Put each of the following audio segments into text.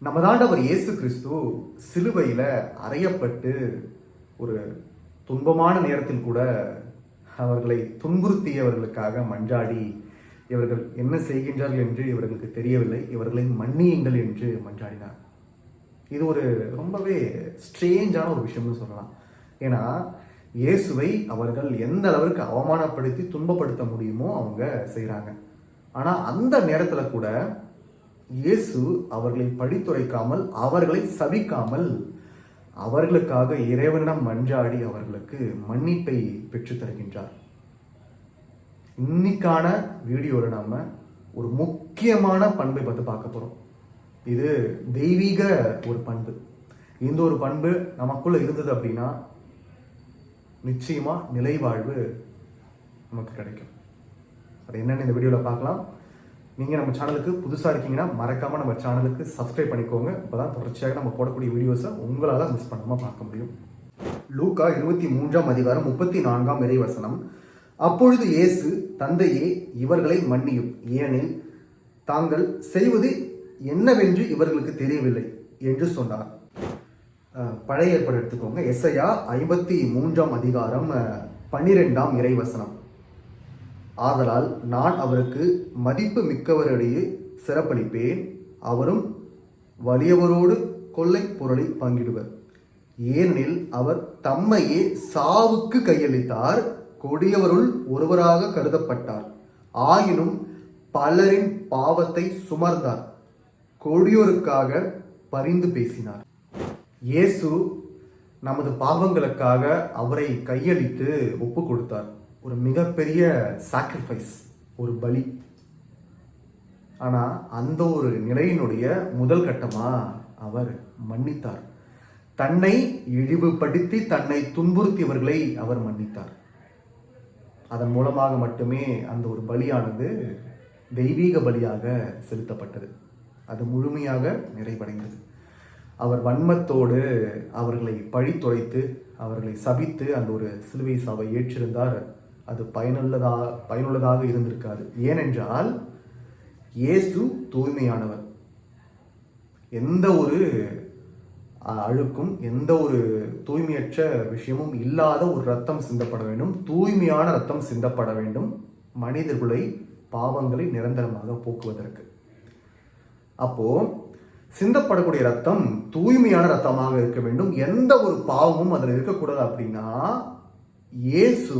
நமது ஆண்டவர் இயேசு கிறிஸ்து சிலுவையில் அறையப்பட்டு ஒரு துன்பமான நேரத்தில் கூட அவர்களை துன்புறுத்தியவர்களுக்காக மன்றாடி, இவர்கள் என்ன செய்கின்றார்கள் என்று இவர்களுக்கு தெரியவில்லை, இவர்களை மன்னியுங்கள் என்று மன்றாடினார். இது ஒரு ரொம்பவே ஸ்ட்ரேஞ்சான ஒரு விஷயம்னு சொல்லலாம். ஏன்னா இயேசுவை அவர்கள் எந்த அளவுக்கு அவமானப்படுத்தி துன்பப்படுத்த முடியுமோ அவங்க செய்கிறாங்க. ஆனால் அந்த நேரத்தில் கூட இயேசு அவர்களை படித்துரைக்காமல், அவர்களை சபிக்காமல், அவர்களுக்காக இறைவனிடம் மன்றாடி அவர்களுக்கு மன்னிப்பை பெற்று தருகின்றார். இன்னைக்கான வீடியோவில் நாம ஒரு முக்கியமான பண்பை பற்றி பார்க்க போகிறோம். இது தெய்வீக ஒரு பண்பு. இந்த ஒரு பண்பு நமக்குள்ள இருந்தது அப்படின்னா நிச்சயமா நிலை வாழ்வு நமக்கு கிடைக்கும். அது என்னன்னு இந்த வீடியோவில் பார்க்கலாம். நீங்கள் நம்ம சேனலுக்கு புதுசாக இருக்கீங்கன்னா மறக்காமல் நம்ம சேனலுக்கு சப்ஸ்கிரைப் பண்ணிக்கோங்க. இப்போ தான் தொடர்ச்சியாக நம்ம போடக்கூடிய வீடியோஸை உங்களால் மிஸ் பண்ணாமல் பார்க்க முடியும். லூக்கா 23:34 இறைவசனம். அப்பொழுது இயேசு, தந்தையே, இவர்களை மன்னியும், ஏனெனில் தாங்கள் செய்வது என்னவென்று இவர்களுக்கு தெரியவில்லை என்று சொன்னார். பழைய ஏற்பாடு எடுத்துக்கோங்க. எஸ்ஐயா 53:12 இறைவசனம். ஆதலால் நான் அவருக்கு மதிப்பு மிக்கவரிடையே சிறப்பளிப்பேன், அவரும் வலியவரோடு கொள்ளை பொருளை பங்கிடுவர். ஏனெனில் அவர் தம்மையே சாவுக்கு கையளித்தார், கொடியவருள் ஒருவராக கருதப்பட்டார், ஆயினும் பலரின் பாவத்தை சுமர்ந்தார், கொடியோருக்காக பரிந்து பேசினார். இயேசு நமது பாவங்களுக்காக அவரை கையளித்து ஒப்பு கொடுத்தார். ஒரு மிகப்பெரிய சாக்ரிஃபைஸ், ஒரு பலி. ஆனால் அந்த ஒரு நிலையினுடைய முதல் கட்டமாக அவர் மன்னித்தார். தன்னை இழிவுபடுத்தி தன்னை துன்புறுத்தியவர்களை அவர் மன்னித்தார். அதன் மூலமாக மட்டுமே அந்த ஒரு பலியானது தெய்வீக பலியாக செலுத்தப்பட்டது. அது முழுமையாக நிறைவடைந்தது. அவர் வன்மத்தோடு அவர்களை பழித்துரைத்து அவர்களை சபித்து அந்த ஒரு சிலுவை சாவை ஏற்றிருந்தார். அது பயனுள்ளதாக இருந்திருக்காது. ஏனென்றால் இயேசு தூய்மையானவர். எந்த ஒரு அழுக்கும், எந்த ஒரு தூய்மையற்ற விஷயமும் இல்லாத ஒரு ரத்தம் சிந்தப்பட வேண்டும். தூய்மையான ரத்தம் சிந்தப்பட வேண்டும், மனிதர்களை பாவங்களை நிரந்தரமாக போக்குவதற்கு. அப்போ சிந்தப்படக்கூடிய ரத்தம் தூய்மையான ரத்தமாக இருக்க வேண்டும். எந்த ஒரு பாவமும் அதில் இருக்கக்கூடாது. அப்படின்னா இயேசு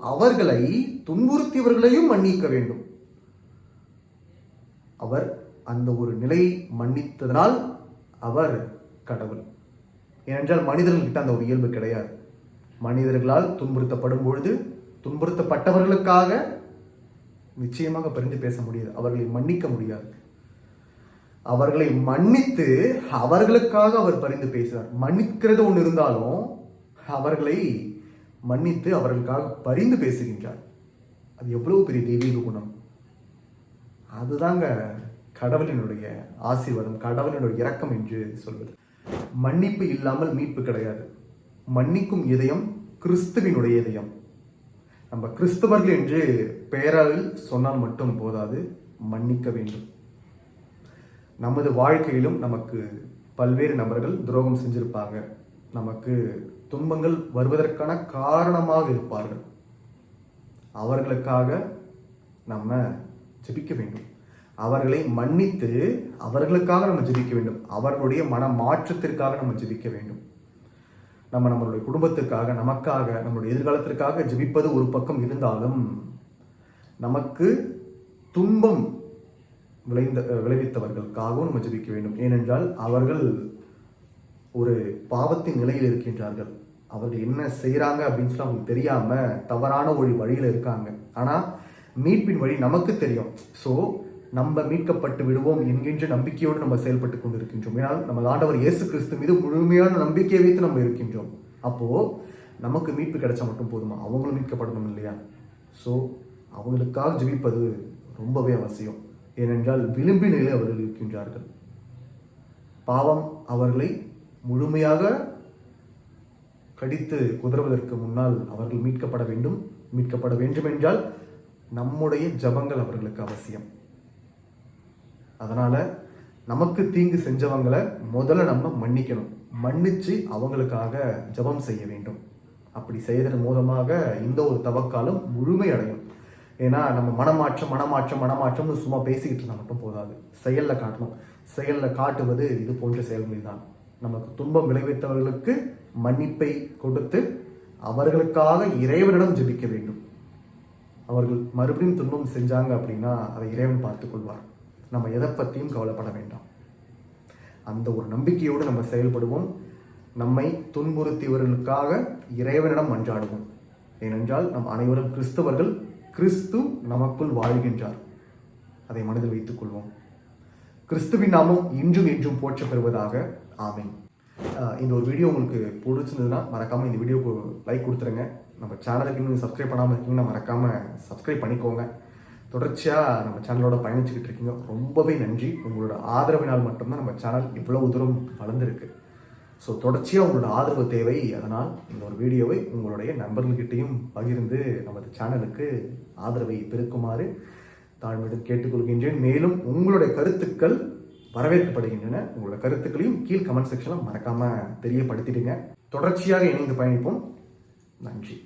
அவர்களை துன்புறுத்தியவர்களையும் மன்னிக்க வேண்டும். அவர் அந்த ஒரு நிலை மன்னித்ததனால் அவர் கடவுள். ஏனென்றால் மனிதர்கள்கிட்ட அந்த ஒரு இயல்பு கிடையாது. மனிதர்களால் துன்புறுத்தப்படும் பொழுது துன்புறுத்தப்பட்டவர்களுக்காக நிச்சயமாக பரிந்து பேச முடியாது, அவர்களை மன்னிக்க முடியாது. அவர்களை மன்னித்து அவர்களுக்காக அவர் பரிந்து பேசுகிறார். மன்னிக்கிறது ஒன்று இருந்தாலும் அவர்களை மன்னித்து அவர்களுக்காக பரிந்து பேசுகின்றார். அது எவ்வளவு பெரிய தெய்வீக குணம்! அதுதாங்க கடவுளினுடைய ஆசீர்வாதம், கடவுளினுடைய இரக்கம் என்று சொல்வது. மன்னிப்பு இல்லாமல் மீட்பு கிடையாது. மன்னிக்கும் இதயம் கிறிஸ்துவினுடைய இதயம். நம்ம கிறிஸ்தவர்கள் என்று பெயரால் சொன்னால் மட்டும் போதாது, மன்னிக்க வேண்டும். நமது வாழ்க்கையிலும் நமக்கு பல்வேறு நபர்கள் துரோகம் செஞ்சிருப்பாங்க. நமக்கு துன்பங்கள் வருவதற்கான காரணமாக இருப்பார்கள். அவர்களுக்காக நம்ம ஜெபிக்க வேண்டும். அவர்களை மன்னித்து அவர்களுக்காக நம்ம ஜெபிக்க வேண்டும். அவர்களுடைய மன மாற்றத்திற்காக நம்ம ஜெபிக்க வேண்டும். நம்மளுடைய குடும்பத்திற்காக, நமக்காக, நம்மளுடைய எதிர்காலத்திற்காக ஜெபிப்பது ஒரு பக்கம் இருந்தாலும், நமக்கு துன்பம் விளைவித்தவர்களுக்காகவும் நம்ம ஜெபிக்க வேண்டும். ஏனென்றால் அவர்கள் ஒரு பாவத்தின் நிலையில் இருக்கின்றார்கள். அவர்கள் என்ன செய்கிறாங்க அப்படின்னு சொல்லி அவங்களுக்கு தெரியாம தவறான ஒரு வழியில் இருக்காங்க. ஆனால் மீட்பின் வழி நமக்கு தெரியும். ஸோ நம்ம மீட்கப்பட்டு விடுவோம் என்கின்ற நம்பிக்கையோடு நம்ம செயல்பட்டு கொண்டு இருக்கின்றோம். ஏன்னா நம்ம ஆண்டவர் இயேசு கிறிஸ்து மீது முழுமையான நம்பிக்கையை வைத்து நம்ம இருக்கின்றோம். அப்போ நமக்கு மீட்பு கிடைச்சா மட்டும் போதுமா? அவங்களும் மீட்கப்படணும் இல்லையா? ஸோ அவங்களுக்காக ஜெபிப்பது ரொம்பவே அவசியம். ஏனென்றால் விளிம்பு நிலையில் அவர்கள் இருக்கின்றார்கள். பாவம் அவர்களை முழுமையாக கடித்து குதறுவதற்கு முன்னால் அவர்கள் மீட்கப்பட வேண்டும். மீட்கப்பட வேண்டும் என்றால் நம்முடைய ஜபங்கள் அவர்களுக்கு அவசியம். அதனால நமக்கு தீங்கு செஞ்சவங்களை முதல்ல நம்ம மன்னிக்கணும். மன்னிச்சு அவங்களுக்காக ஜெபம் செய்ய வேண்டும். அப்படி செய்யறதன் மூலமாக இந்த ஒரு தவக்காலம் முழுமை அடையும். ஏன்னா நம்ம மனமாற்றம்னு சும்மா பேசிக்கிட்டு இருந்தால் மட்டும் போதாது, செயலில் காட்டணும். செயலில் காட்டுவது இது போன்ற செயல்கள் தான். நமக்கு துன்பம் விளைவித்தவர்களுக்கு மன்னிப்பை கொடுத்து அவர்களுக்காக இறைவனிடம் ஜெபிக்க வேண்டும். அவர்கள் மறுபடியும் துன்பம் செஞ்சாங்க அப்படின்னா அதை இறைவன் பார்த்துக் கொள்வார். நம்ம எதை பற்றியும் கவலைப்பட வேண்டாம். அந்த ஒரு நம்பிக்கையோடு நம்ம செயல்படுவோம். நம்மை துன்புறுத்தியவர்களுக்காக இறைவனிடம் மன்றாடுவோம். ஏனென்றால் நம் அனைவரும் கிறிஸ்தவர்கள், கிறிஸ்து நமக்குள் வாழ்கின்றார். அதை மனதில் வைத்துக் கொள்வோம். கிறிஸ்துவின் நாமம் இன்றும் என்றும் போற்ற பெறுவதாக. ஆமென். இந்த ஒரு வீடியோ உங்களுக்கு பிடிச்சிருந்ததுன்னா மறக்காமல் இந்த வீடியோக்கு லைக் கொடுத்துருங்க. நம்ம சேனலுக்கு இன்னும் சப்ஸ்கிரைப் பண்ணாமல் இருக்கீங்கன்னா மறக்காமல் சப்ஸ்கிரைப் பண்ணிக்கோங்க. தொடர்ச்சியாக நம்ம சேனலோட பயணிச்சுக்கிட்டு இருக்கீங்க. ரொம்பவே நன்றி. உங்களோட ஆதரவினால் மட்டும்தான் நம்ம சேனல் இவ்வளவு தூரம் வளர்ந்துருக்கு. ஸோ தொடர்ச்சியாக உங்களோட ஆதரவு தேவை. அதனால் இந்த ஒரு வீடியோவை உங்களுடைய நண்பர்கள்கிட்டையும் பகிர்ந்து நமது சேனலுக்கு ஆதரவை பெருக்குமாறு தாழ்மையுடன் கேட்டுக்கொள்கின்றேன். மேலும் உங்களுடைய கருத்துக்கள் வரவேற்கப்படுகின்றன. உங்களோட கருத்துக்களையும் கீழ் கமெண்ட் செக்ஷனில் மறக்காமல் தெரியப்படுத்திடுங்க. தொடர்ச்சியாக இணைந்து பயணிப்போம். நன்றி.